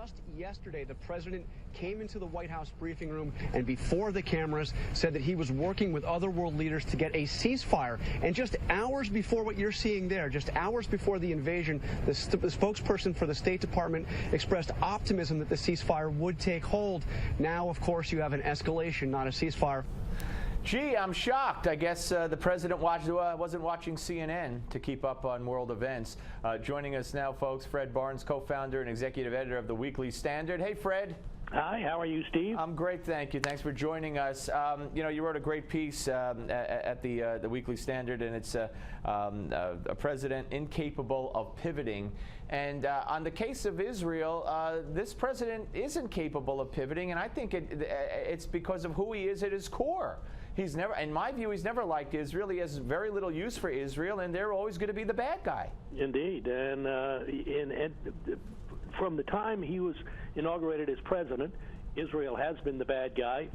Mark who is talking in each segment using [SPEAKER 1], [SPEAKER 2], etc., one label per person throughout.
[SPEAKER 1] Just yesterday, the president came into the White House briefing room and before the cameras said that he was working with other world leaders to get a ceasefire. And just hours before what you're seeing there, just hours before the invasion, the spokesperson for the State Department expressed optimism that the ceasefire would take hold. Now, of course, you have an escalation, not a ceasefire.
[SPEAKER 2] Gee, I'm shocked. I guess the president wasn't watching CNN to keep up on world events. Joining us now, folks, Fred Barnes, co-founder and executive editor of the Weekly Standard. Hey, Fred.
[SPEAKER 3] Hi, how are you, Steve?
[SPEAKER 2] I'm great, thank you. Thanks for joining us. You know, you wrote a great piece at the Weekly Standard, and it's a president incapable of pivoting. And on the case of Israel, this president isn't capable of pivoting, and I think it's because of who he is at his core. He's never, in my view, he's never liked Israel. He has very little use for Israel, and they're always going to be the bad guy.
[SPEAKER 3] Indeed, and from the time he was inaugurated as president, Israel has been the bad guy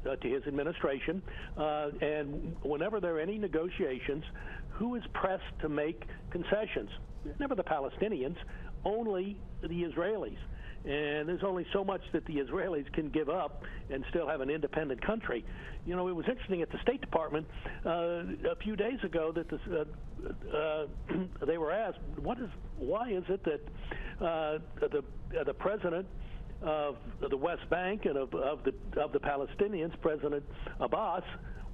[SPEAKER 3] to his administration. And whenever there are any negotiations, who is pressed to make concessions? Never the Palestinians, only the Israelis. And there's only so much that the Israelis can give up and still have an independent country. You know, it was interesting at the State Department a few days ago that they were asked, why is it that the president of the West Bank and of the Palestinians, President Abbas,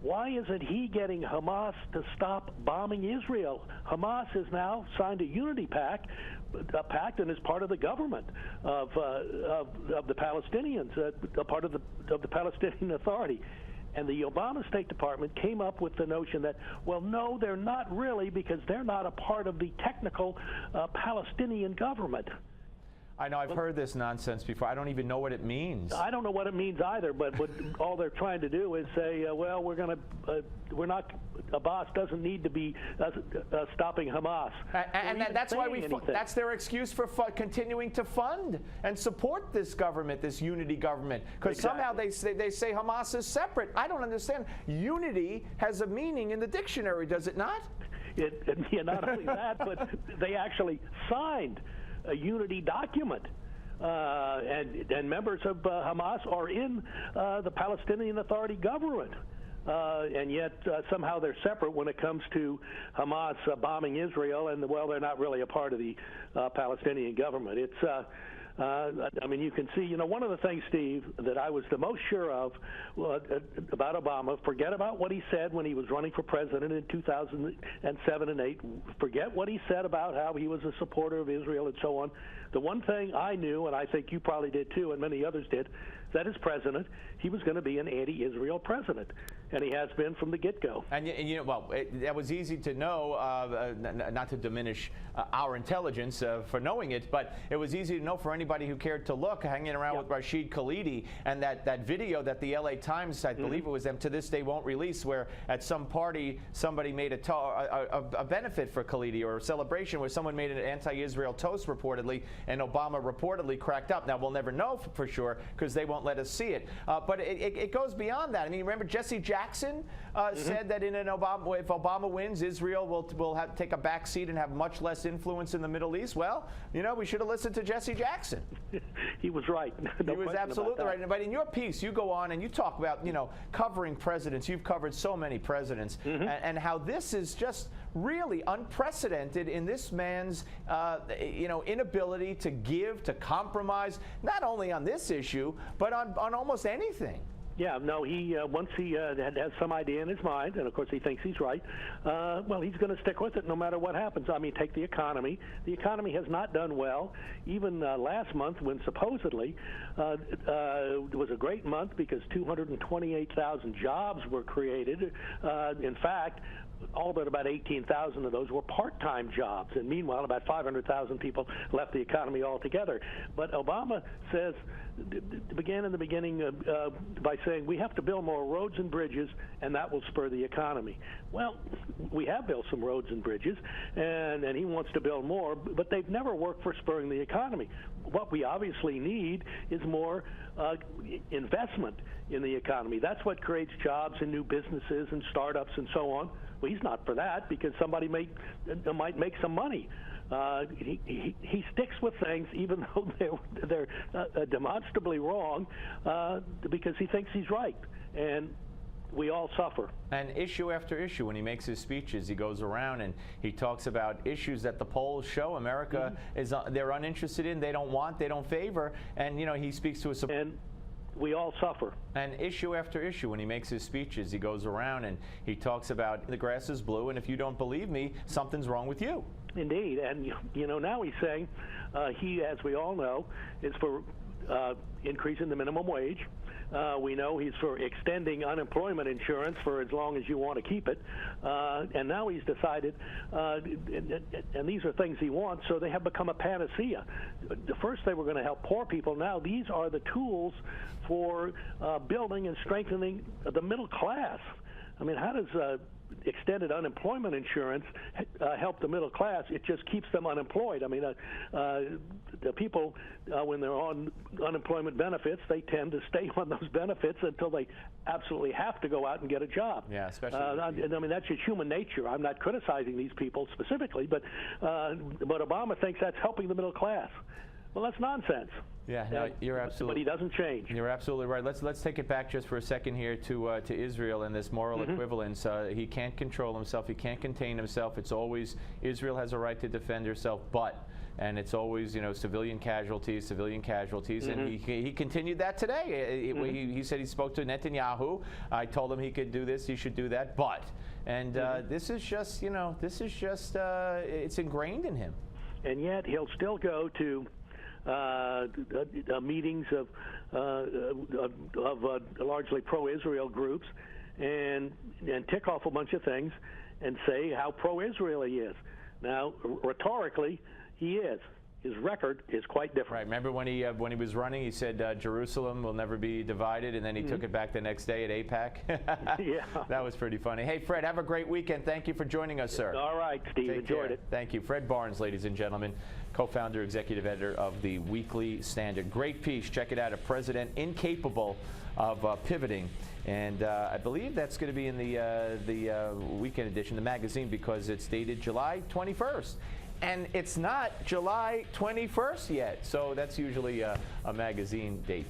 [SPEAKER 3] why isn't he getting Hamas to stop bombing Israel? Hamas has now signed a unity pact and is part of the government of the Palestinians, a part of the Palestinian Authority. And the Obama State Department came up with the notion that, well, no, they're not really, because they're not a part of the technical Palestinian government.
[SPEAKER 2] I know, I've heard this nonsense before. I don't even know what it means.
[SPEAKER 3] I don't know what it means either, but what all they're trying to do is say, well, Abbas doesn't need to be stopping Hamas.
[SPEAKER 2] And that's why that's their excuse for continuing to fund and support this government, this unity government, because somehow they say Hamas is separate. I don't understand. Unity has a meaning in the dictionary, does it not?
[SPEAKER 3] Yeah, not only that, but they actually signed a unity document, and members of Hamas are in the Palestinian Authority government, and yet somehow they're separate when it comes to Hamas bombing Israel, and well, they're not really a part of the Palestinian government. It's I mean, you can see, you know, one of the things, Steve, that I was the most sure of about Obama, forget about what he said when he was running for president in 2007 and 8. Forget what he said about how he was a supporter of Israel and so on. The one thing I knew, and I think you probably did too, and many others did, that as president, he was going to be an anti-Israel president, and he has been from the get-go.
[SPEAKER 2] And you know, well, that was easy to know, not to diminish our intelligence for knowing it, but it was easy to know for anybody who cared to look, hanging around with Rashid Khalidi, and that video that the LA Times, I believe it was them, to this day won't release, where at some party somebody made a benefit for Khalidi, or a celebration where someone made an anti-Israel toast reportedly, and Obama reportedly cracked up. Now, we'll never know for sure because they won't let us see it. But it goes beyond that. I mean, remember Jesse Jackson said that if Obama wins, Israel will take a back seat and have much less influence in the Middle East. Well, you know, we should have listened to Jesse Jackson.
[SPEAKER 3] He was right.
[SPEAKER 2] No, he was absolutely right. But in your piece, you go on and you talk about, you know, covering presidents. You've covered so many presidents, and how this is just really unprecedented in this man's, you know, inability to give, to compromise, not only on this issue, but on almost anything.
[SPEAKER 3] Yeah, no, he once he has some idea in his mind, and of course he thinks he's right, well, he's going to stick with it no matter what happens. I mean, take the economy. The economy has not done well. Even last month, when supposedly it was a great month because 228,000 jobs were created. In fact, all but about 18,000 of those were part-time jobs, and meanwhile about 500,000 people left the economy altogether. But Obama says, began in the beginning by saying we have to build more roads and bridges, and that will spur the economy. Well, we have built some roads and bridges, and he wants to build more, but they've never worked for spurring the economy. What we obviously need is more investment in the economy. That's what creates jobs and new businesses and startups and so on. Well, he's not for that because somebody might make some money He sticks with things even though they're demonstrably wrong because he thinks he's right, and we all suffer.
[SPEAKER 2] And issue after issue, when he makes his speeches, he goes around and he talks about issues that the polls show America is they're uninterested in, they don't want, they don't favor, and he speaks to a.
[SPEAKER 3] And we all suffer.
[SPEAKER 2] And issue after issue, when he makes his speeches, he goes around and he talks about the grass is blue, and if you don't believe me, something's wrong with you.
[SPEAKER 3] Indeed, and now he's saying he, as we all know, is for increasing the minimum wage. We know he's for extending unemployment insurance for as long as you want to keep it. And now he's decided, and these are things he wants, so they have become a panacea. First they were going to help poor people. Now these are the tools for building and strengthening the middle class. I mean, how does extended unemployment insurance help the middle class? It just keeps them unemployed. I mean, the people, when they're on unemployment benefits, they tend to stay on those benefits until they absolutely have to go out and get a job.
[SPEAKER 2] Yeah, especially.
[SPEAKER 3] I mean, that's just human nature. I'm not criticizing these people specifically, but Obama thinks that's helping the middle class. Well, that's nonsense.
[SPEAKER 2] Yeah, no, you're absolutely.
[SPEAKER 3] But he doesn't change.
[SPEAKER 2] You're absolutely right. Let's take it back just for a second here to Israel and this moral equivalence. He can't control himself. He can't contain himself. It's always Israel has a right to defend herself, and it's always civilian casualties, and he continued that today. He said he spoke to Netanyahu. I told him he could do this, he should do that, and this is just it's ingrained in him.
[SPEAKER 3] And yet he'll still go to meetings of largely pro-Israel groups and tick off a bunch of things and say how pro-Israel he is. Now, rhetorically, he is. His record is quite different.
[SPEAKER 2] Right. Remember when he was running, he said Jerusalem will never be divided, and then he took it back the next day at AIPAC.
[SPEAKER 3] Yeah.
[SPEAKER 2] That was pretty funny. Hey, Fred, have a great weekend. Thank you for joining us, sir.
[SPEAKER 3] All right, Steve. Enjoyed it.
[SPEAKER 2] Thank you. Fred Barnes, ladies and gentlemen, co-founder, executive editor of the Weekly Standard. Great piece. Check it out. A president incapable of pivoting. And I believe that's going to be in the weekend edition, the magazine, because it's dated July 21st. And it's not July 21st yet, so that's usually a magazine date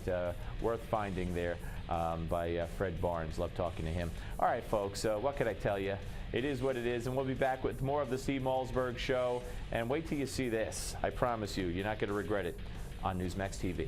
[SPEAKER 2] worth finding there by Fred Barnes. Love talking to him. All right, folks, what can I tell you? It is what it is, and we'll be back with more of the Steve Malzberg Show. And wait till you see this. I promise you, you're not going to regret it on Newsmax TV.